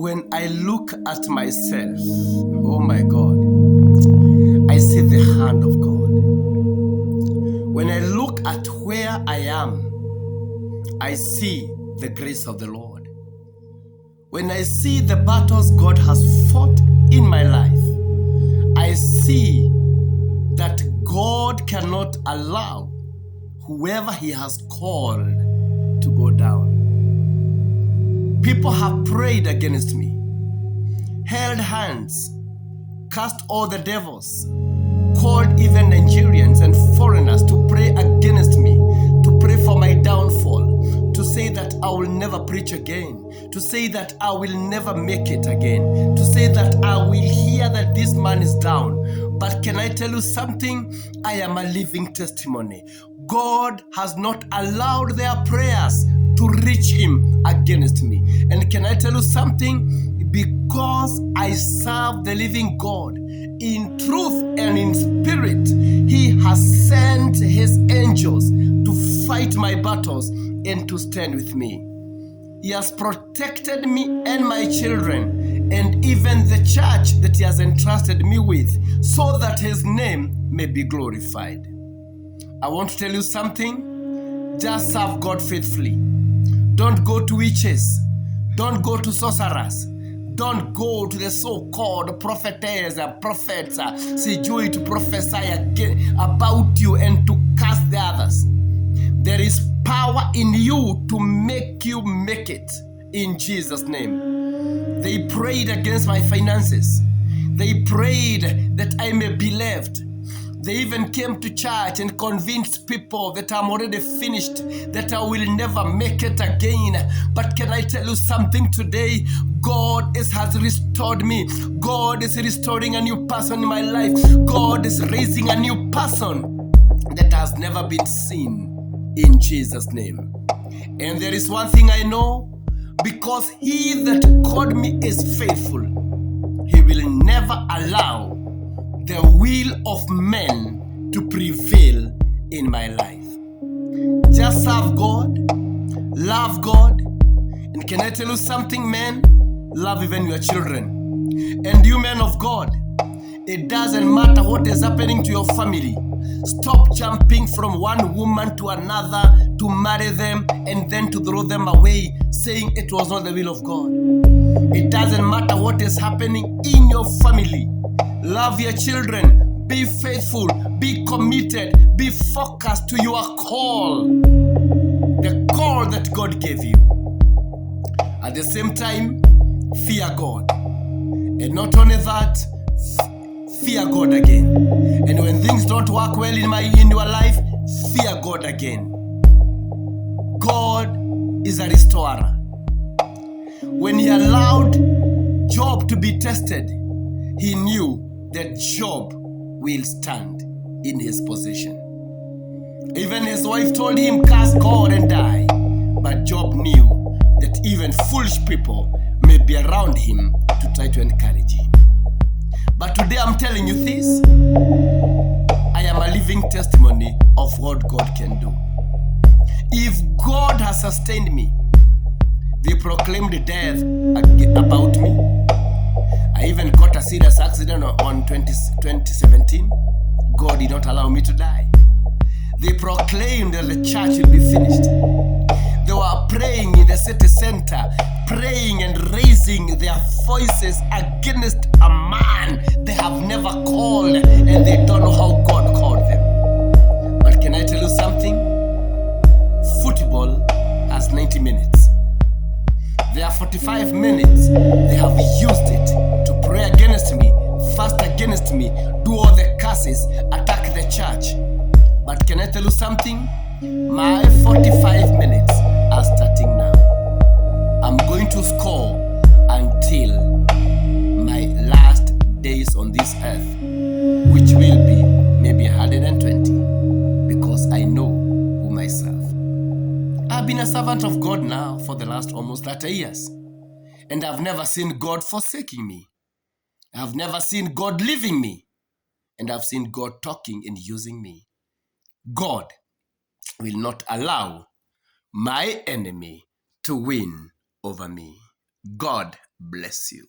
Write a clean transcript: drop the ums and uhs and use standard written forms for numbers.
when I look at myself, oh my God, I see the hand of God. When I look at where I am, I see the grace of the Lord. When I see the battles God has fought in my life, I see that God cannot allow whoever He has called to go down. People have prayed against me, held hands, cast all the devils, called even Nigerians and foreigners to pray against me, to pray for my downfall, to say that I will never preach again, to say that I will never make it again, to say that I will hear that this man is down. But can I tell you something? I am a living testimony. God has not allowed their prayers to reach Him against me. And can I tell you something? Because I serve the living God in truth and in spirit, He has sent His angels to fight my battles and to stand with me. He has protected me and my children and even the church that He has entrusted me with, so that His name may be glorified. I want to tell you something. Just serve God faithfully. Don't go to witches. Don't go to sorcerers. Don't go to the so-called prophetess and prophets, sijui to prophesy again about you and to curse the others. There is power in you to make you make it in Jesus' name. They prayed against my finances. They prayed that I may be left. They even came to church and convinced people that I'm already finished, that I will never make it again. But can I tell you something today? God has restored me. God is restoring a new person in my life. God is raising a new person that has never been seen in Jesus' name. And there is one thing I know, because He that called me is faithful. He will never allow the will of men to prevail in my life. Just serve God, love God, and can I tell you something, man? Love even your children. And you men of God, it doesn't matter what is happening to your family. Stop jumping from one woman to another to marry them and then to throw them away, saying it was not the will of God. It doesn't matter what is happening in your family. Love your children. Be faithful. Be committed. Be focused to your call. The call that God gave you. At the same time, fear God. And not only that, fear God again. And when things don't work well in your life, fear God again. God is a restorer. When He allowed Job to be tested, He knew that Job will stand in his position. Even his wife told him, curse God and die. But Job knew that even foolish people may be around him to try to encourage him. But today I'm telling you this. I am a living testimony of what God can do. If God has sustained me, they proclaimed death about me. I even caught a serious accident on 2017. God did not allow me to die. They proclaimed that the church will be finished. They were praying in the city center, praying and raising their voices against a man they have never called, and they don't know how God called them. But can I tell you something? Football has 90 minutes. There are 45 minutes. They have used it to pray against me, fast against me, do all the curses, attack the church. But can I tell you something? My 45 minutes are starting now. I'm going to score until my last days on this earth, which will be maybe 120, because I know whom I serve. I've been a servant of God now for the last almost 30 years. And I've never seen God forsaking me. I've never seen God leaving me. And I've seen God talking and using me. God will not allow my enemy to win over me. God bless you.